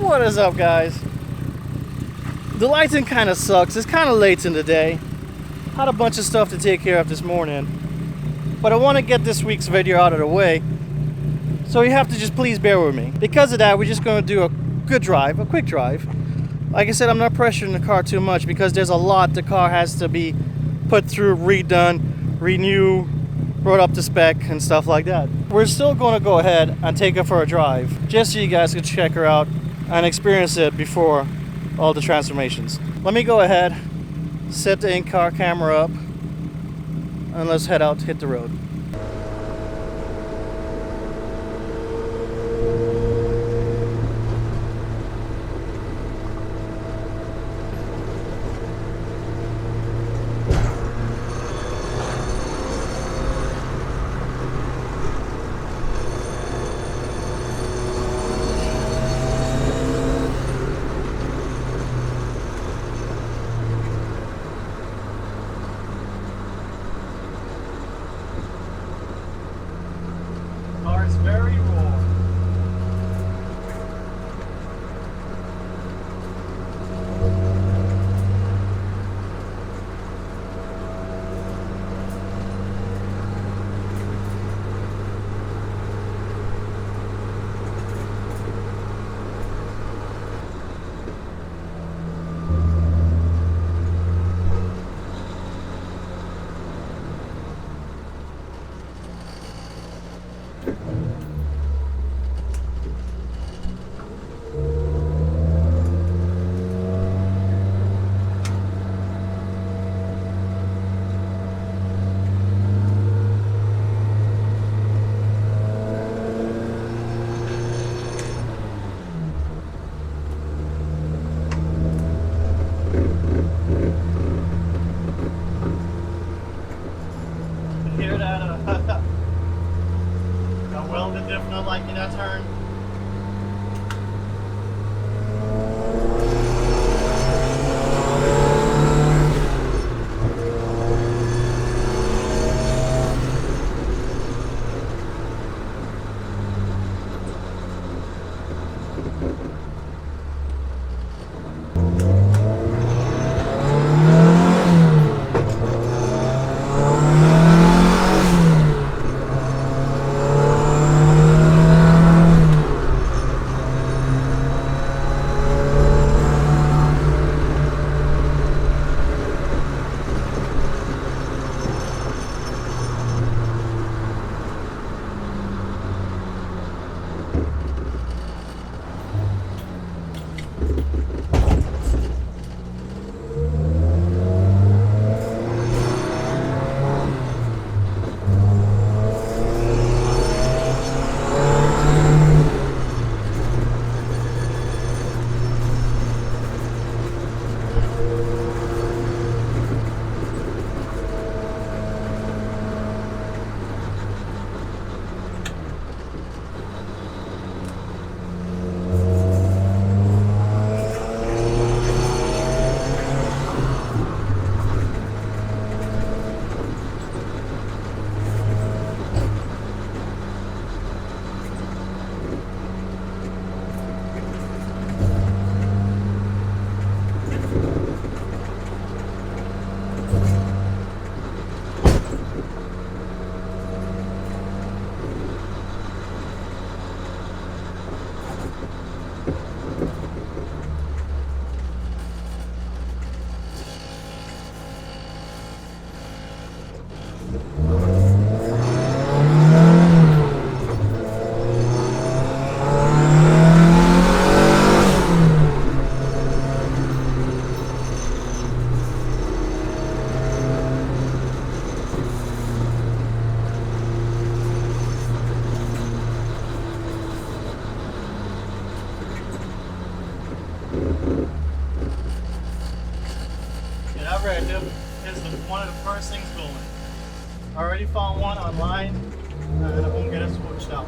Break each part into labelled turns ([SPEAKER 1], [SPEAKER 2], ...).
[SPEAKER 1] What is up, guys? The lighting kind of sucks. It's kind of late in the day. Had a bunch of stuff to take care of this morning, but I want to get this week's video out of the way, so you have to just please bear with me. Because of that, we're just going to do a good drive, a quick drive. Like I said, I'm not pressuring the car too much because there's a lot the car has to be put through, redone, renew, brought up to spec and stuff like that. We're still going to go ahead and take her for a drive just so you guys can check her out and experience it before all the transformations. Let me go ahead, set the in-car camera up, and let's head out to hit the road. Very raw. Hear that? That welded diff not liking that turn. One of the first things going. I already found one online and I'm gonna get it switched out.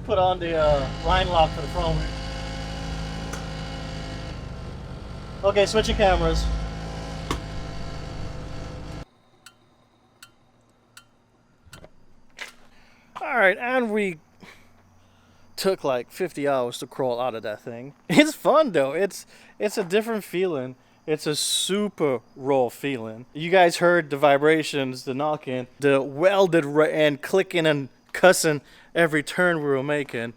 [SPEAKER 1] put on the line lock for the front wheel. Okay, switching cameras. Alright, and we took like 50 hours to crawl out of that thing. It's fun though. It's a different feeling. It's a super raw feeling. You guys heard the vibrations, the knocking, the welded and clicking and cussing every turn we were making.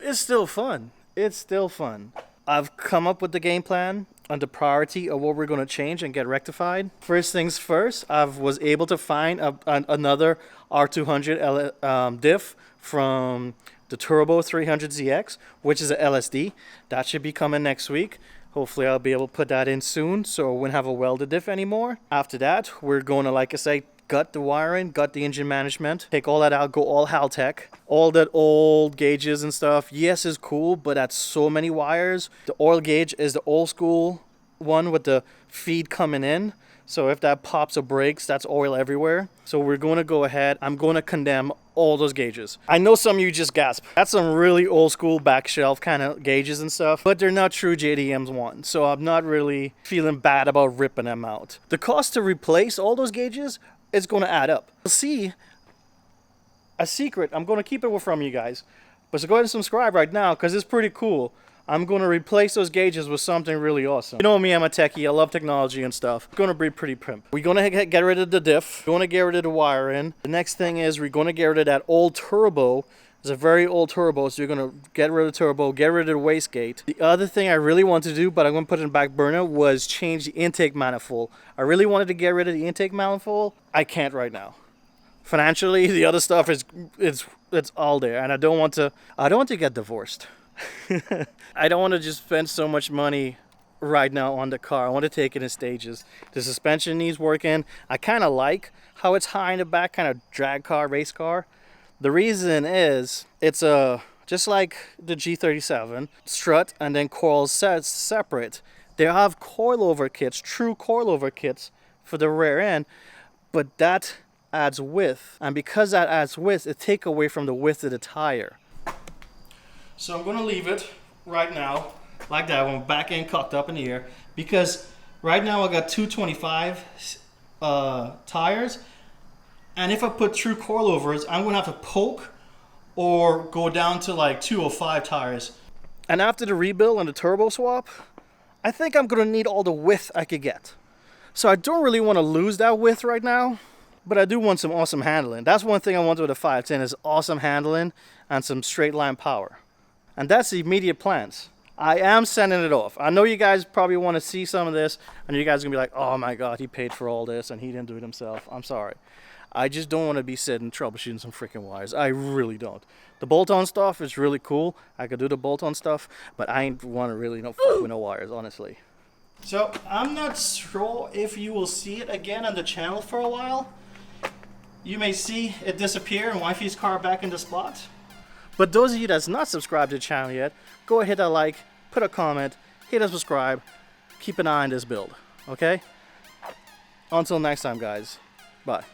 [SPEAKER 1] It's still fun. It's still fun. I've come up with the game plan and the priority of what we're going to change and get rectified. First things first, I was able to find another R200 diff from the Turbo 300ZX, which is a LSD. That should be coming next week. Hopefully I'll be able to put that in soon so we won't have a welded diff anymore. After that, we're going to, like I say, gut the wiring, gut the engine management, take all that out, go all Haltech. All that old gauges and stuff, yes, is cool, but that's so many wires. The oil gauge is the old school one with the feed coming in. So if that pops or breaks, that's oil everywhere. So we're going to go ahead. I'm going to condemn all those gauges. I know some of you just gasp. That's some really old school back shelf kind of gauges and stuff, but they're not true JDM's one. So I'm not really feeling bad about ripping them out. The cost to replace all those gauges is going to add up. You'll see a secret. I'm going to keep it from you guys. But so go ahead and subscribe right now because it's pretty cool. I'm going to replace those gauges with something really awesome. You know me, I'm a techie. I love technology and stuff. It's going to be pretty pimp. We're going to get rid of the diff. We're going to get rid of the wiring. The next thing is we're going to get rid of that old turbo. It's a very old turbo, so you're going to get rid of the turbo, get rid of the wastegate. The other thing I really wanted to do, but I'm going to put it in the back burner, was change the intake manifold. I really wanted to get rid of the intake manifold. I can't right now. Financially, the other stuff is it's all there, and I don't want to get divorced. I don't want to just spend so much money right now on the car. I want to take it in stages. The suspension needs working. I kind of like how it's high in the back, kind of drag car, race car. The reason is it's just like the G37 strut and then coils separate. They have coilover kits, true coilover kits for the rear end, but that adds width, and because that adds width, it takes away from the width of the tire. So I'm going to leave it right now like that, one back end cocked up in the air, because right now I got 225 tires, and if I put true coilovers, I'm going to have to poke or go down to like 205 tires. And after the rebuild and the turbo swap, I think I'm going to need all the width I could get. So I don't really want to lose that width right now, but I do want some awesome handling. That's one thing I want with a 510 is awesome handling and some straight line power. And that's the immediate plans. I am sending it off. I know you guys probably want to see some of this, and you guys are going to be like, oh my God, he paid for all this and he didn't do it himself. I'm sorry. I just don't want to be sitting troubleshooting some freaking wires. I really don't. The bolt-on stuff is really cool. I could do the bolt-on stuff, but I ain't want to really fuck with no wires, honestly. So I'm not sure if you will see it again on the channel for a while. You may see it disappear and wifey's car back in the spot. But those of you that's not subscribed to the channel yet, go ahead, hit that like, put a comment, hit a subscribe, keep an eye on this build, okay? Until next time, guys. Bye.